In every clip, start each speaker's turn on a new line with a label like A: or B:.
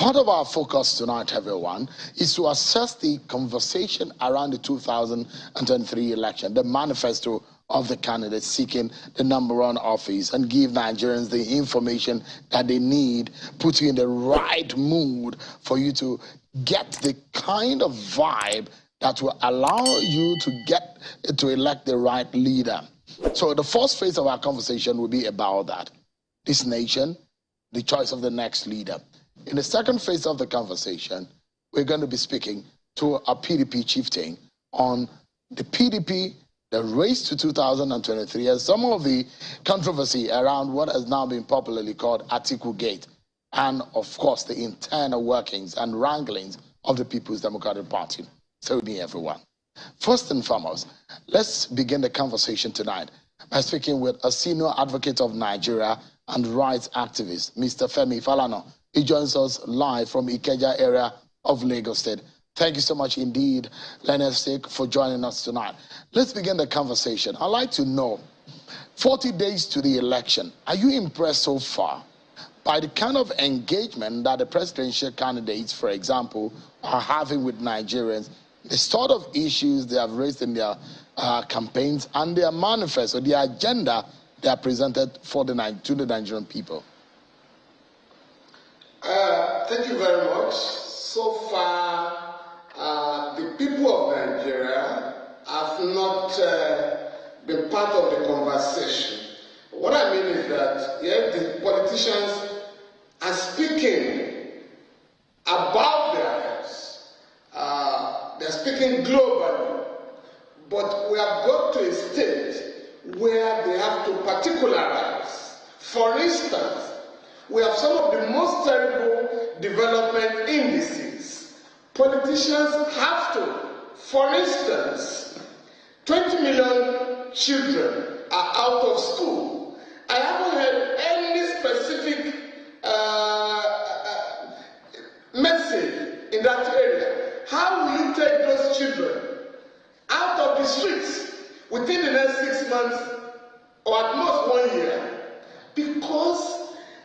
A: Part of our focus tonight, everyone, is to assess the conversation around the 2023 election, the manifesto of the candidates seeking the #1 office, and give Nigerians the information that they need, put you in the right mood for you to get the kind of vibe that will allow you to elect the right leader. So the first phase of our conversation will be about that. This nation, the choice of the next leader. In the second phase of the conversation, we're going to be speaking to a PDP chieftain on the PDP, the race to 2023, and some of the controversy around what has now been popularly called Atiku Gate, and of course the internal workings and wranglings of the People's Democratic Party. So with me, everyone. First and foremost, let's begin the conversation tonight by speaking with a senior advocate of Nigeria and rights activist, Mr. Femi Falana. He joins us live from Ikeja area of Lagos State. Thank you so much indeed, Leonard Sake, for joining us tonight. Let's begin the conversation. I'd like to know, 40 days to the election, are you impressed so far by the kind of engagement that the presidential candidates, for example, are having with Nigerians, the sort of issues they have raised in their campaigns and their manifesto, their agenda they are presented to the Nigerian people?
B: Thank you very much. So far, the people of Nigeria have not been part of the conversation. What I mean is that the politicians are speaking about their heads. They're speaking globally. But we have got to a state where they have to particularize. For instance, we have some of the most terrible development indices. Politicians have to, for instance, 20 million children are out of school. I haven't heard any specific message in that area. How will you take those children out of the streets within the next 6 months or at most 1 year? Because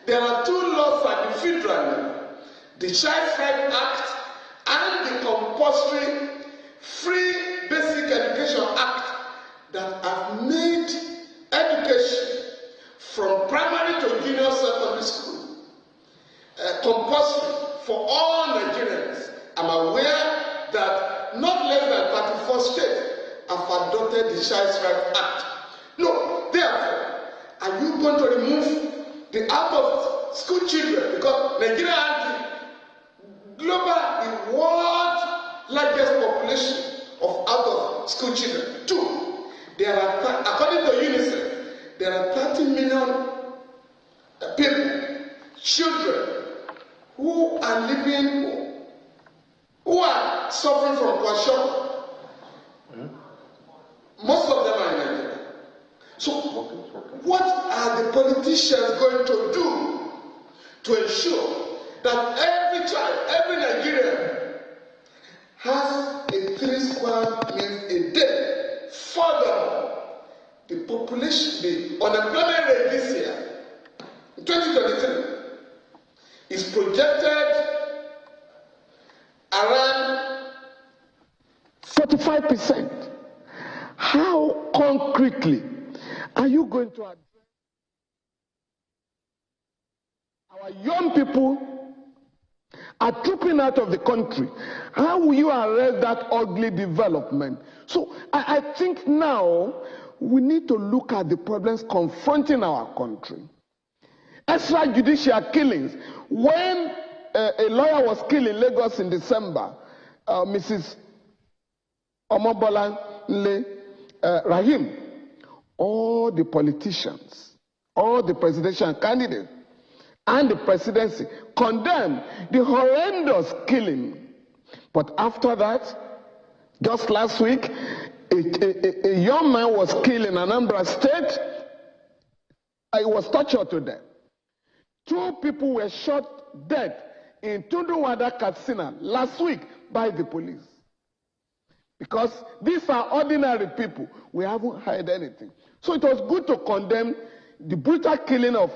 B: there are two laws at the federal level, the Child Rights Act and the Compulsory Free Basic Education Act, that have made education from primary to junior secondary school compulsory for all Nigerians. I'm aware that not less than 34 states have adopted the Child Rights Act. No, therefore, are you going to remove the out of school children? Because Nigeria has the world's largest population of out of school children. 2, there are, according to UNICEF, there are 30 million people, children, who are living, who are suffering from kwashiorkor. Most of them are in Nigeria. So, what are the politicians going to do to ensure that every child, every Nigerian has a 3 square meals a day? Furthermore, the population, the unemployment rate this year, in 2023, is projected around 45%. How concretely are you going to address our young people are trooping out of the country? How will you arrest that ugly development? So I think now we need to look at the problems confronting our country. Extrajudicial killings. When a lawyer was killed in Lagos in December, Mrs. Omobolanle Rahim, all the politicians, all the presidential candidates, and the presidency condemned the horrendous killing. But after that, just last week, a young man was killed in Anambra State. He was tortured to death. 2 people were shot dead in Tunduwada, Katsina last week by the police. Because these are ordinary people. We haven't heard anything. So it was good to condemn the brutal killing of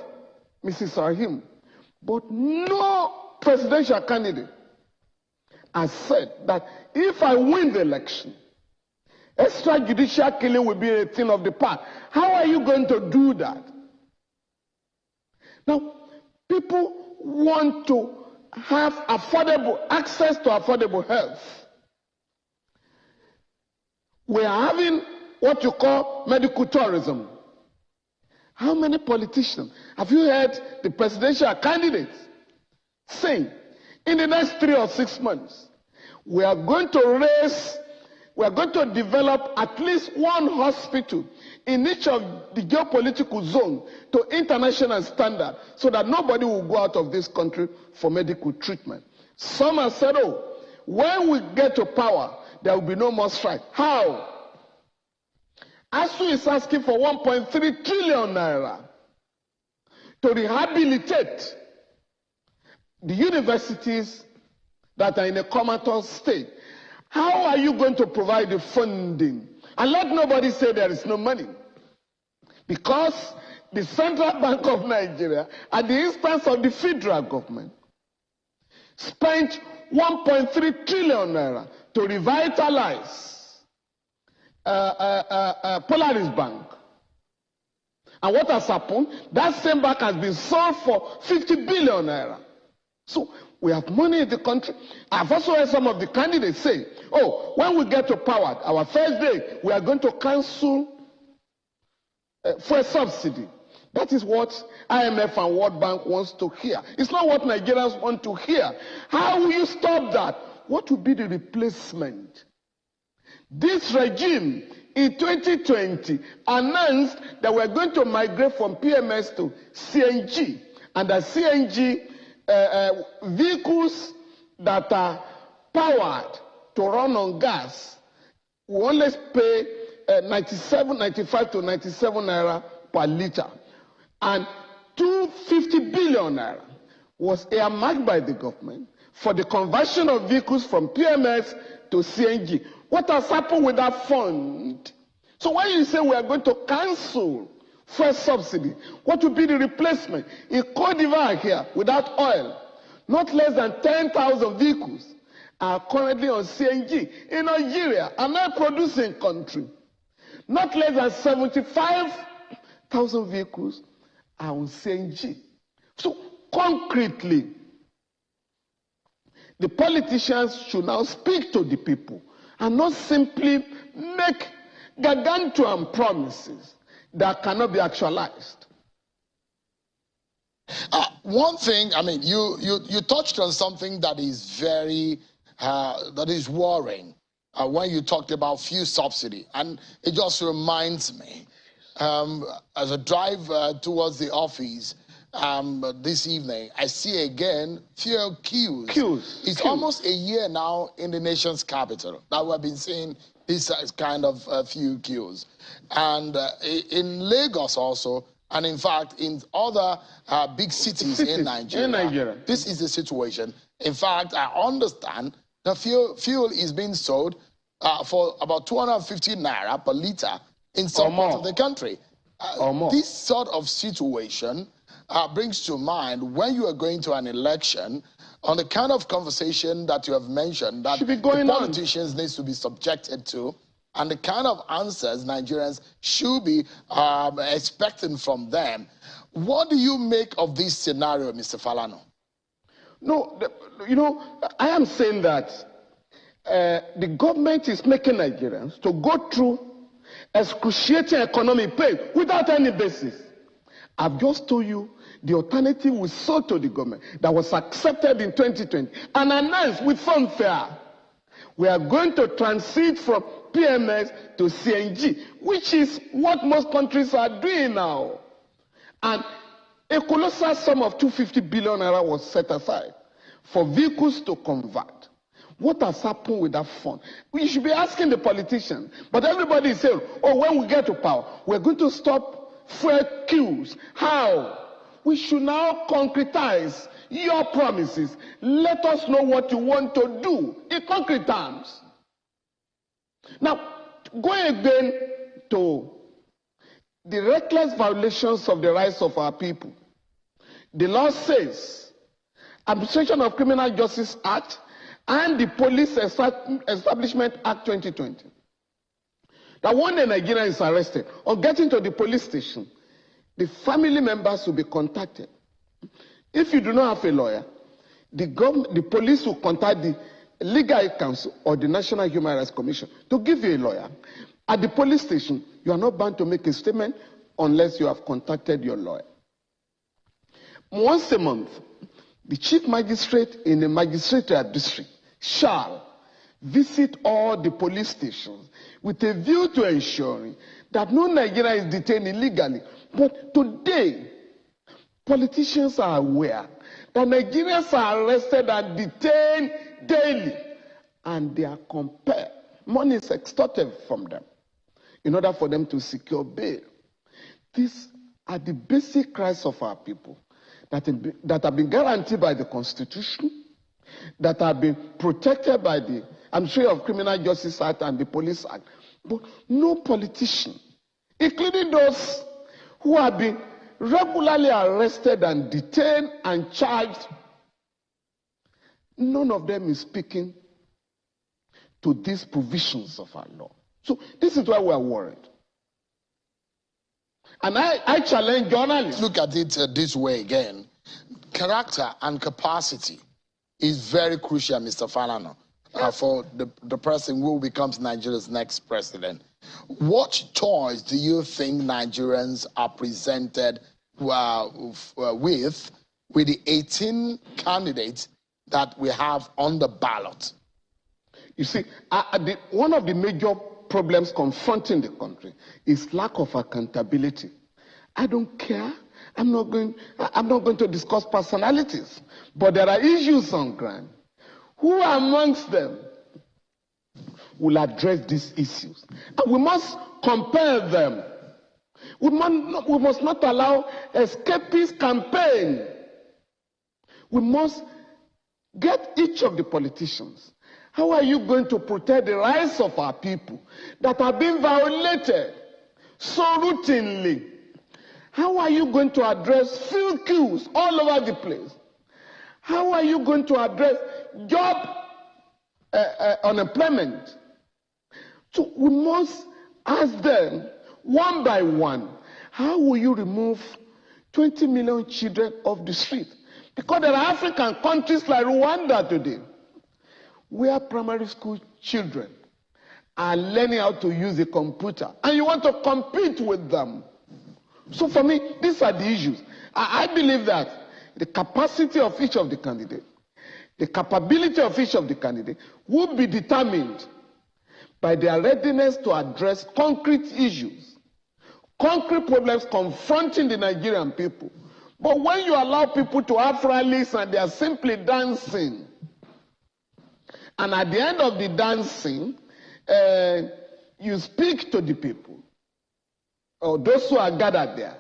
B: Mrs. Rahim. But no
C: presidential candidate has said that if I win the election, extrajudicial killing will be a thing of the past. How are you going to do that? Now, people want to have access to affordable health. We are having what you call medical tourism. How many politicians have you heard the presidential candidates saying in the next 3 or 6 months, we are going to develop at least one hospital in each of the geopolitical zone to international standard so that nobody will go out of this country for medical treatment. Some have said, oh, when we get to power, there will be no more strike. How? ASuu is asking for 1.3 trillion naira to rehabilitate the universities that are in a comatose state. How are you going to provide the funding? And let nobody say there is no money. Because the Central Bank of Nigeria, at the instance of the federal government, spent 1.3 trillion naira to revitalize Polaris Bank. And what has happened? That same bank has been sold for 50 billion naira. So we have money in the country. I've also heard some of the candidates say, oh, when we get to power, our first day, we are going to cancel fuel subsidy. That is what IMF and World Bank wants to hear. It's not what Nigerians want to hear. How will you stop that? What will be the replacement? This regime in 2020 announced that we're going to migrate from PMS to CNG, and that CNG vehicles that are powered to run on gas will only pay 95 to 97 naira per liter, and 250 billion naira was earmarked by the government for the conversion of vehicles from PMS to CNG. What has happened with that fund? So when you say we are going to cancel fuel subsidy, what will be the replacement? In Cote d'Ivoire here, without oil, not less than 10,000 vehicles are currently on CNG. In Nigeria, an oil-producing country, not less than 75,000 vehicles are on CNG. So concretely, the politicians should now speak to the people and not simply make gargantuan promises that cannot be actualized.
A: One thing, I mean, you touched on something that is very, that is worrying when you talked about fuel subsidy. And it just reminds me, as I drive towards the office this evening, I see again fuel queues. It's almost a year now in the nation's capital that we've been seeing this kind of fuel queues. And in Lagos also, and in fact in other big cities in Nigeria, this is the situation. In fact, I understand the fuel is being sold for about 250 naira per liter in some parts of the country. This sort of situation brings to mind when you are going to an election on the kind of conversation that you have mentioned that the politicians need to be subjected to, and the kind of answers Nigerians should be expecting from them. What do you make of this scenario, Mr. Falana?
C: No, you know, I am saying that the government is making Nigerians to go through excruciating economic pain without any basis. I've just told you the alternative we sold to the government that was accepted in 2020 and announced with fanfare. We are going to transit from PMS to CNG, which is what most countries are doing now. And a colossal sum of 250 billion naira was set aside for vehicles to convert. What has happened with that fund? We should be asking the politicians, but everybody is saying, oh, when we get to power, we're going to stop fuel queues. How? We should now concretize your promises. Let us know what you want to do in concrete terms. Now, going again to the reckless violations of the rights of our people, the law says Administration of Criminal Justice Act, and the Police Establishment Act 2020. That when a Nigerian is arrested, on getting to the police station, the family members will be contacted. If you do not have a lawyer, the police will contact the Legal Aid Council or the National Human Rights Commission to give you a lawyer. At the police station, you are not bound to make a statement unless you have contacted your lawyer. Once a month, the chief magistrate in a magistrate district shall visit all the police stations with a view to ensuring that no Nigerian is detained illegally. But today, politicians are aware that Nigerians are arrested and detained daily, and they are compelled. Money is extorted from them in order for them to secure bail. These are the basic rights of our people that have been guaranteed by the Constitution, that have been protected by the Administration of Criminal Justice Act and the Police Act. But no politician, including those who have been regularly arrested and detained and charged, none of them is speaking to these provisions of our law. So this is why we are worried. And I challenge journalists.
A: Look at it this way again. Character and capacity is very crucial, Mr. Falana, for the person who becomes Nigeria's next president. What choice do you think Nigerians are presented with the 18 candidates that we have on the ballot?
C: You see, one of the major problems confronting the country is lack of accountability. I don't care. I'm not going to discuss personalities, but there are issues on ground. Who amongst them will address these issues? And we must compel them. We must not allow escapist campaign. We must get each of the politicians. How are you going to protect the rights of our people that are being violated so routinely? How are you going to address field queues all over the place? How are you going to address job unemployment? So we must ask them one by one, how will you remove 20 million children off the street? Because there are African countries like Rwanda today, where primary school children are learning how to use a computer, and you want to compete with them. So for me, these are the issues. I believe that the capacity of each of the candidates, the capability of each of the candidates will be determined by their readiness to address concrete issues, concrete problems confronting the Nigerian people. But when you allow people to have rallies and they are simply dancing, and at the end of the dancing, you speak to the people, or those who are gathered there,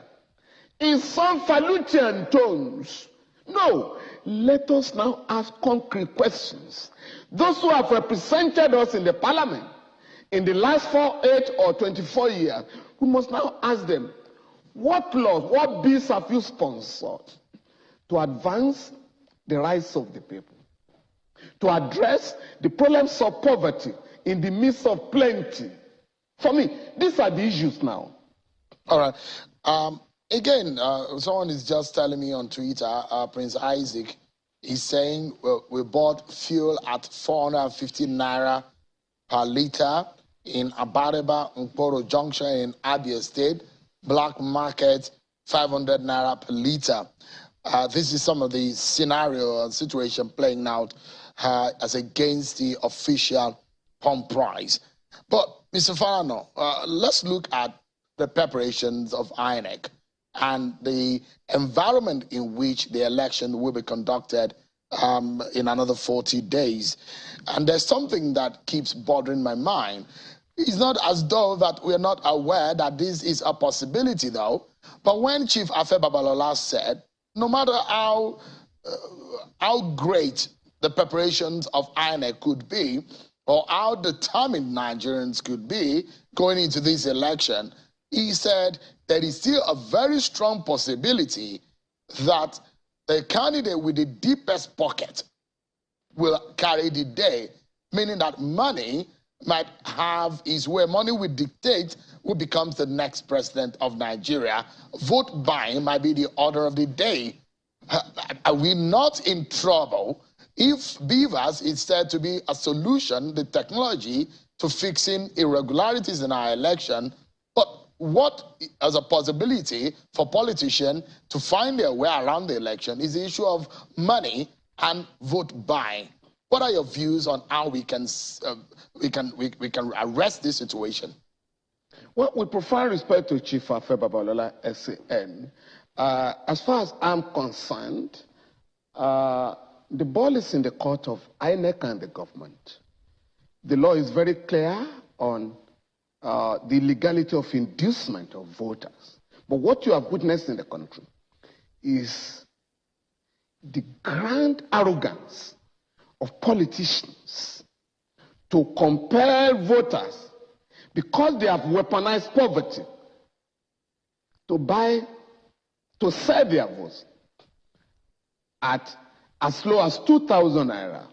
C: in some Falutian tones. No, let us now ask concrete questions. Those who have represented us in the parliament in the last 4, 8, or 24 years, we must now ask them, what laws, what bills have you sponsored to advance the rights of the people, to address the problems of poverty in the midst of plenty? For me, these are the issues now.
A: All right. Again, someone is just telling me on Twitter, Prince Isaac, he's saying, well, we bought fuel at 450 naira per liter in Abareba, Nkporo Junction in Abia State. Black market, 500 naira per liter. This is some of the scenario and situation playing out as against the official pump price. But, Mr. Falana, let's look at the preparations of INEC and the environment in which the election will be conducted in another 40 days. And there's something that keeps bothering my mind. It's not as though that we're not aware that this is a possibility, though. But when Chief Afe Babalola said, no matter how great the preparations of INEC could be, or how determined Nigerians could be going into this election, he said there is still a very strong possibility that the candidate with the deepest pocket will carry the day, meaning that money might have his way. Money will dictate who becomes the next president of Nigeria. Vote buying might be the order of the day. Are we not in trouble if Beavers is said to be a solution, the technology to fixing irregularities in our election? But what as a possibility for politicians to find their way around the election is the issue of money and vote buying. What are your views on how we can arrest this situation?
C: Well, with profound respect to Chief Femi Falana, SAN, as far as I'm concerned, the ball is in the court of INEC and the government. The law is very clear on the legality of inducement of voters. But what you have witnessed in the country is the grand arrogance of politicians to compel voters, because they have weaponized poverty, to sell their votes at as low as 2,000 naira.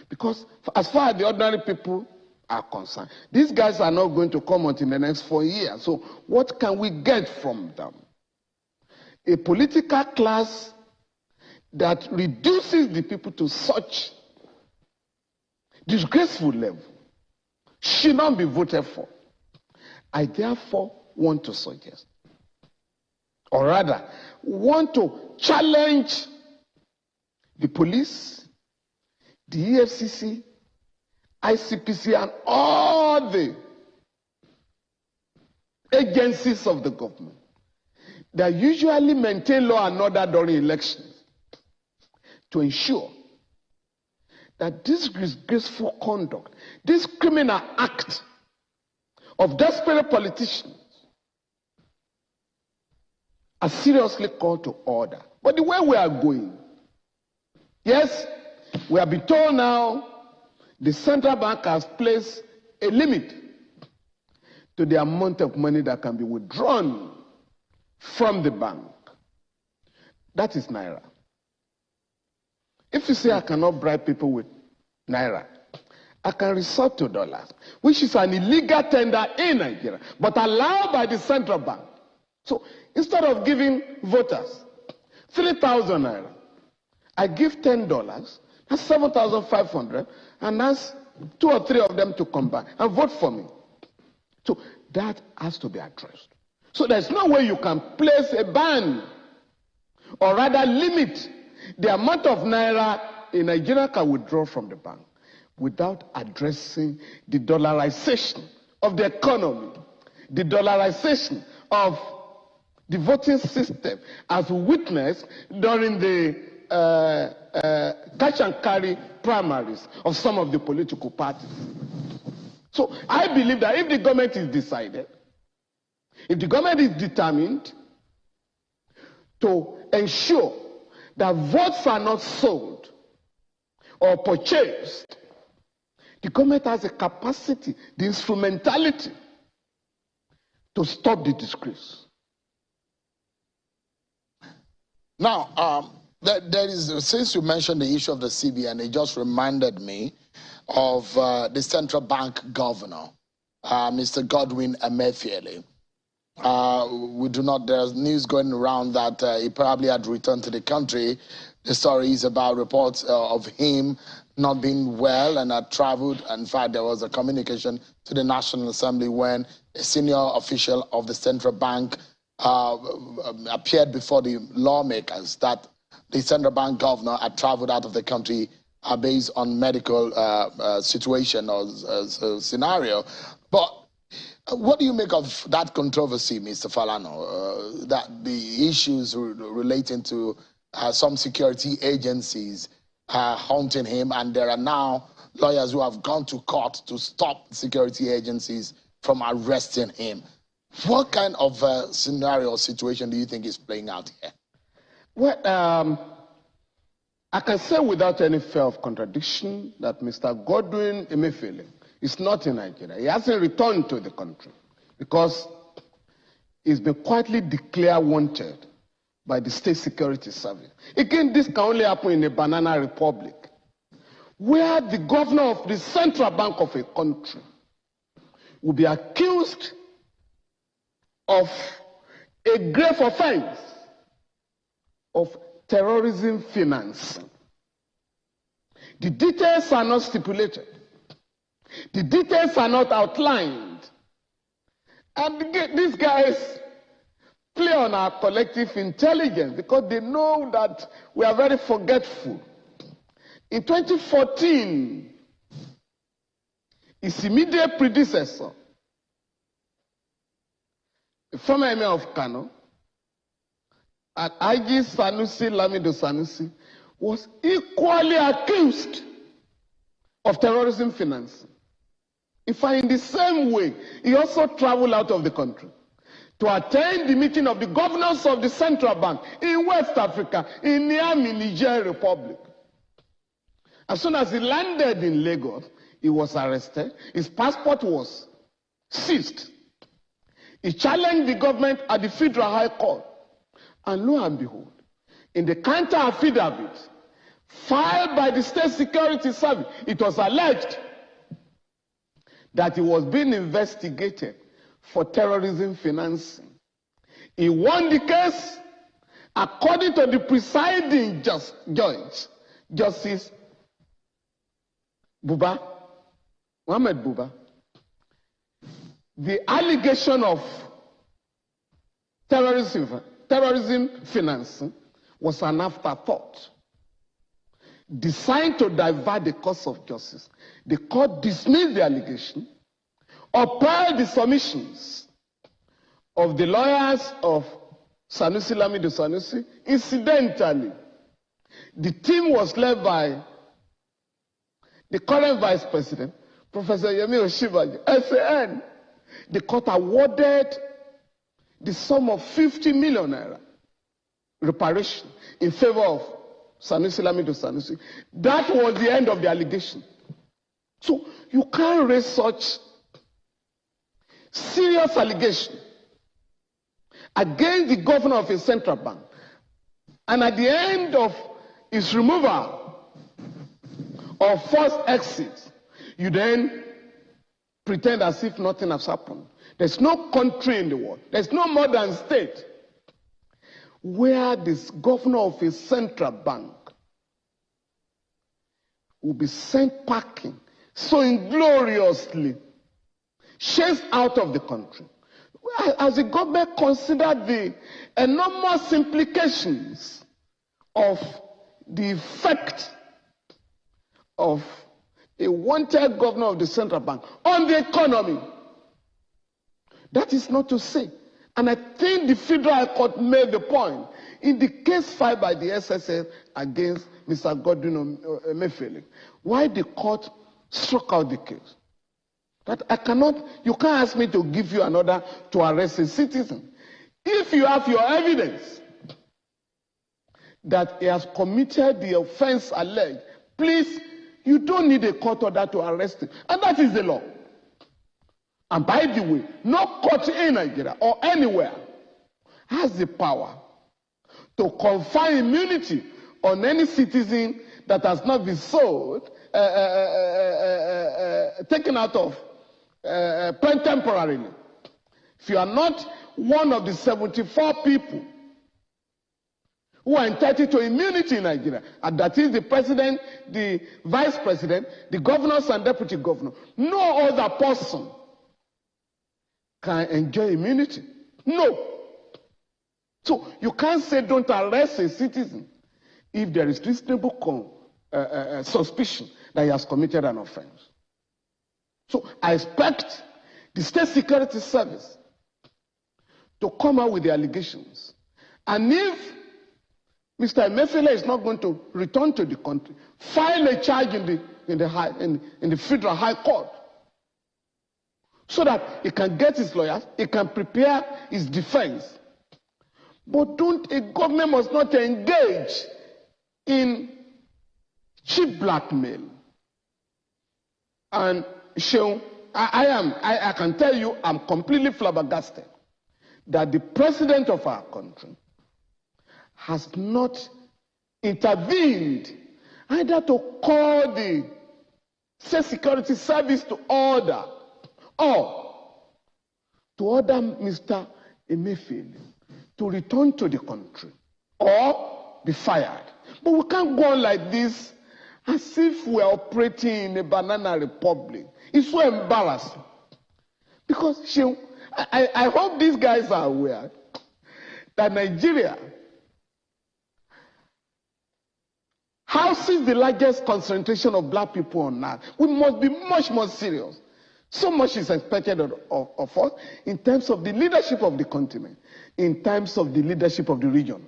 C: Because as far as the ordinary people are concerned, these guys are not going to come out in the next 4 years. So what can we get from them? A political class that reduces the people to such disgraceful level should not be voted for. I therefore want to suggest, or rather want to challenge the police, the EFCC, ICPC, and all the agencies of the government that usually maintain law and order during elections, to ensure that this disgraceful conduct, this criminal act of desperate politicians are seriously called to order. But the way we are going, yes, we have been told now the central bank has placed a limit to the amount of money that can be withdrawn from the bank. That is naira. If you say I cannot bribe people with naira, I can resort to dollars, which is an illegal tender in Nigeria, but allowed by the central bank. So instead of giving voters 3,000 naira, I give $10, that's 7,500, and that's 2 or 3 of them to combine and vote for me. So that has to be addressed. So there's no way you can place a ban, or rather limit the amount of naira a Nigerian can withdraw from the bank without addressing the dollarization of the economy, the dollarization of the voting system, as we witnessed during the catch and carry primaries of some of the political parties. So I believe that if the government is decided, if the government is determined to ensure that votes are not sold or purchased, the government has the capacity, the instrumentality to stop the disgrace.
A: Now, there is, since you mentioned the issue of the CBN, it just reminded me of the central bank governor, Mr. Godwin Emefiele. There's news going around that he probably had returned to the country. The story is about reports of him not being well and had traveled. In fact, there was a communication to the National Assembly when a senior official of the central bank appeared before the lawmakers that the central bank governor had traveled out of the country based on medical situation or scenario. But what do you make of that controversy, Mr. Falana, that the issues relating to some security agencies haunting him, and there are now lawyers who have gone to court to stop security agencies from arresting him? What kind of scenario or situation do you think is playing out here?
C: Well, I can say without any fear of contradiction that Mr. Godwin Emefiele is not in Nigeria. He hasn't returned to the country because he's been quietly declared wanted by the State Security Service. Again, this can only happen in a banana republic, where the governor of the central bank of a country will be accused of a grave offense of terrorism financing. The details are not stipulated. The details are not outlined. And these guys play on our collective intelligence because they know that we are very forgetful. In 2014, his immediate predecessor, the former emir of Kano, Haji Sanusi Lamido Sanusi, was equally accused of terrorism financing. In fact, in the same way, he also traveled out of the country to attend the meeting of the governors of the central bank in West Africa, in Niamey, Niger Republic. As soon as he landed in Lagos, he was arrested. His passport was seized. He challenged the government at the Federal High Court. And lo and behold, in the counter affidavit filed by the State Security Service, it was alleged that he was being investigated for terrorism financing. He won the case according to the presiding judge, Justice Buba, Mohammed Buba. The allegation of terrorism financing was an afterthought designed to divert the course of justice. The court dismissed the allegation, upheld the submissions of the lawyers of Sanusi Lamido Sanusi. Incidentally, the team was led by the current vice president, Professor Yemi Osinbajo, SAN. The court awarded the sum of 50 million naira reparation in favor of Sanusi Lamido Sanusi. That was the end of the allegation. So you can't raise such serious allegation against the governor of a central bank, and at the end of his removal or forced exit, you then pretend as if nothing has happened. There's no country in the world, there's no modern state where this governor of a central bank will be sent packing so ingloriously, chased out of the country. As the government considered the enormous implications of the effect of a wanted governor of the central bank on the economy, that is not to say. And I think the Federal High Court made the point in the case filed by the SSS against Mr. Godwin Emefiele, why the court struck out the case. That you can't ask me to give you an order to arrest a citizen. If you have your evidence that he has committed the offense alleged, please, you don't need a court order to arrest him. And that is the law. And by the way, no court in Nigeria or anywhere has the power to confer immunity on any citizen that has not been sold, taken out of temporarily. If you are not one of the 74 people who are entitled to immunity in Nigeria, and that is the president, the vice president, the governors and deputy governor, no other person can enjoy immunity. No. So you can't say don't arrest a citizen if there is reasonable suspicion that he has committed an offense. So I expect the State Security Service to come out with the allegations. And if Mr. Emefiele is not going to return to the country, file a charge in the Federal High Court, so that he can get his lawyers, he can prepare his defense. But a government must not engage in cheap blackmail. And Seun, I can tell you, I'm completely flabbergasted that the president of our country has not intervened either to call the state security service to order or to order Mr. Emefiele to return to the country or be fired. But we can't go on like this as if we're operating in a banana republic. It's so embarrassing. Because I hope these guys are aware that Nigeria houses the largest concentration of black people on earth. We must be much more serious. So much is expected of us in terms of the leadership of the continent, in terms of the leadership of the region.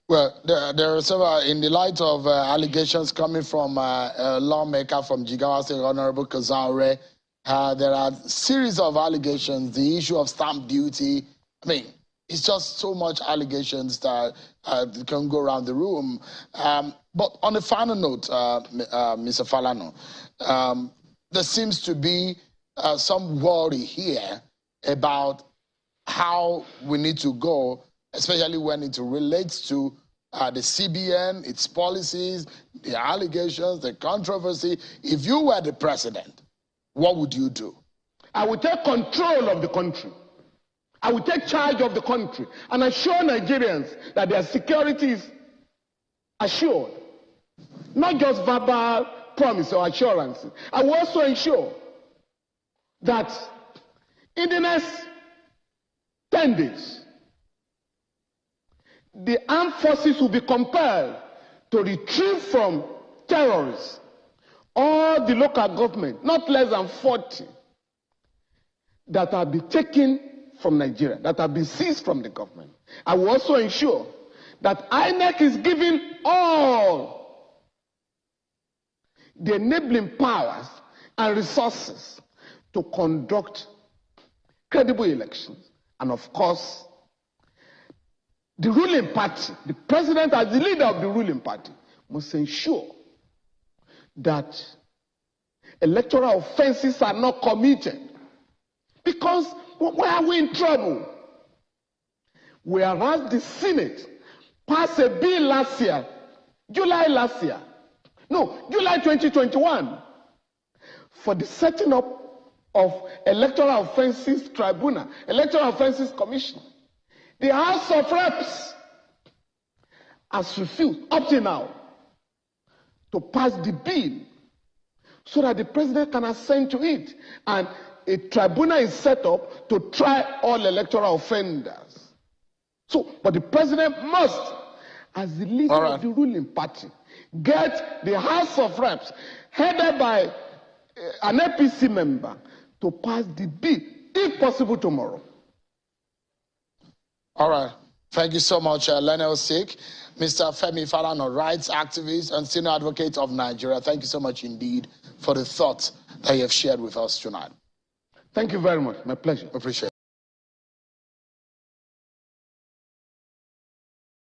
A: Well, there are several, in the light of allegations coming from a lawmaker from Jigawa State, Honorable Kazaure, there are a series of allegations, the issue of stamp duty. I mean, it's just so much allegations that can go around the room. But on a final note, Mr. Falana, there seems to be some worry here about how we need to go, especially when it relates to the CBN, its policies, the allegations, the controversy. If you were the president, what would you do?
C: I would take control of the country. I will take charge of the country and assure Nigerians that their security is assured. Not just verbal promise or assurance. I will also ensure that in the next 10 days, the armed forces will be compelled to retrieve from terrorists all the local government, not less than 40, that have been taken from Nigeria, that have been seized from the government. I will also ensure that INEC is giving all the enabling powers and resources to conduct credible elections. And of course, the ruling party, the president as the leader of the ruling party, must ensure that electoral offenses are not committed. Because why are we in trouble? Whereas the Senate passed a bill last year, July 2021, for the setting up of Electoral Offenses Tribunal, Electoral Offenses Commission. The House of Reps has refused, up to now, to pass the bill so that the president can assent to it. And a tribunal is set up to try all electoral offenders. But the president must, as the leader of the ruling party, get the House of Reps, headed by an APC member, to pass the bill, if possible, tomorrow.
A: All right. Thank you so much, Lionel Sik, Mr. Femi Falana, rights activist and senior advocate of Nigeria. Thank you so much indeed for the thoughts that you have shared with us tonight.
C: Thank you very much. My pleasure.
A: Appreciate it.